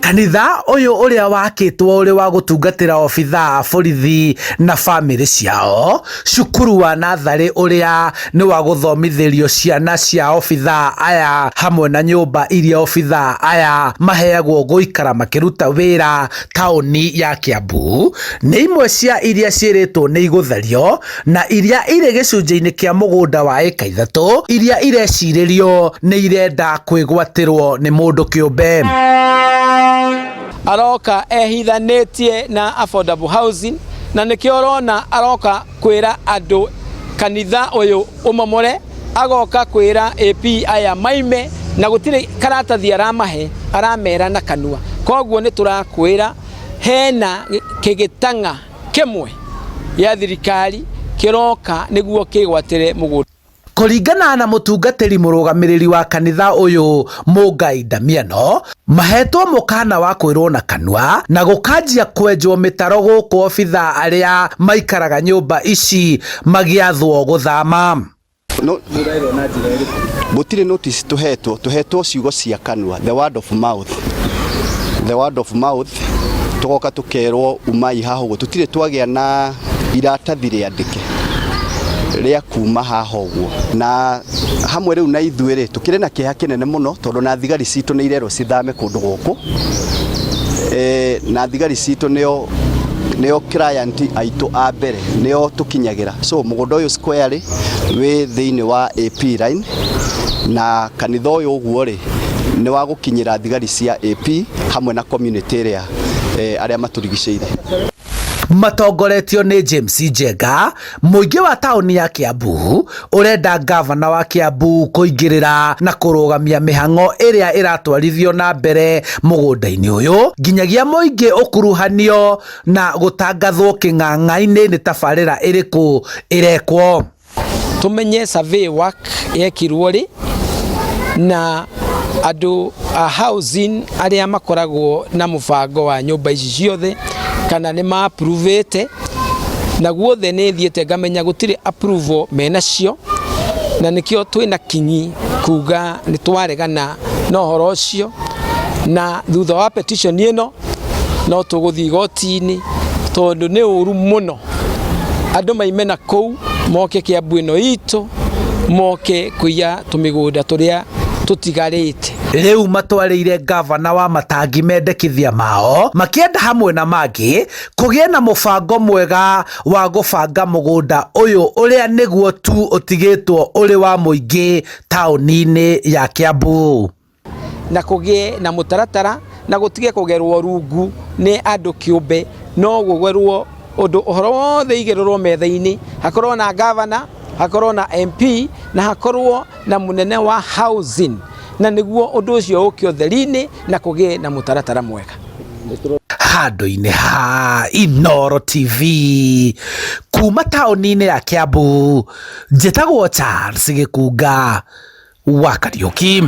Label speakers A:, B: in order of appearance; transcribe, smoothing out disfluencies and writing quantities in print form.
A: Kanitha uyu uria wakitwo uri wa gutungatira obitha borithi na family ciao, cukuru wa Nathari uria ni wa guthomithirio ciana cia obitha aya hamwe na nyumba iria obitha aya maheagwo guikara makiruta wira tauni ya Kiambu ni imwe cia iria ciritwo ni iguthario na iria ire gicunjĩ-inĩ kia mugunda wa eka 3 iria ireciririo ni irenda kwigwatirwo ni mundu kĩũmbe.
B: Aroka ehithanĩtie na affordable housing na nikio rona aroka kwira andu kanitha uyu umomore, agoka kwira AP aya maime na gutire karatathi aramahe, aramera na kanua. Koguo ni turakwira hena kigitanga kimwe ya thirikari kiroka niguo kigwatire mugunda.
A: Kuringana na mutungatiri murugamiriri wa kanitha uyu Mungai Damiano, mahetwo mukana wa kwirwo na kanua na gukanjia kwenjwo mitaro guku obitha aria maikaraga nyumba ici magiathwo guthama.
C: Gutire notice tuhetwo ciugo cia kanua, the word of mouth tugoka tukerwo umai haho go, tutire twagia na iratathi riandike ria kuma haho guo, na hamwe riu na ithuĩ tukire na kiha kinene muno tondu na thigari citu ni irero cithame kundu guku. Na thigari citu neo client aitu a mbere neo tukinyagira, so mugunda uyu square wi thiini wa AP line na kanitha uyu uguo ni wa gukinyira thigari cia AP hamwe na community area aria maturigicĩire.
A: Matongoretio ni James Njenga, muingi wa tauni ya Kiambu urenda gavana wa Kiambu kuingirira na kurugamia mihango iria iratwarithio na mbere mugunda-ini uyu, nginyagia muingi ukuruhanio na gutangathwo king'ang'a-ini ni tabarira iriku irekwo.
B: Tumenye survey work yekirwo ri na andu a housing aria makoragwo na mubango wa nyumba ici ciothe kana ni ma approvete na guothe ni thiete ngamenya gutire approval menacio, na nikio twina kinyi kuga ni twaregana no horo ucio, na thutha wa petition ino no tuguthi igoti-ini tondu ni uru muno andu maimena kou moke Kiambu ino itu moke kuya tumigunda turia tutigarite.
A: Riu matwarire gavana wa matangi mendekithia mao makienda hamwe na mangi kugie na mubango mwega wa gubanga mugunda uyu uria niguo tu utigitwo uri wa muingi tauni-ini ya Kiambu,
B: na kugie na mutaratara na gutige kugerwo rungu ni andu kiumbe, no gugerwo undu uhoro wothe igerorwo metha-ini, hakorwo na gavana, hakorwo na MP na hakorwo na munene wa housing, na niguo undu ucio ukio theri-ini na kugie na mutaratara mwega.
A: Handu-ini ha Inooro TV kuma tauni-ini ya Kiambu, njĩtagwo Charles Gĩkunga wa Kariuki.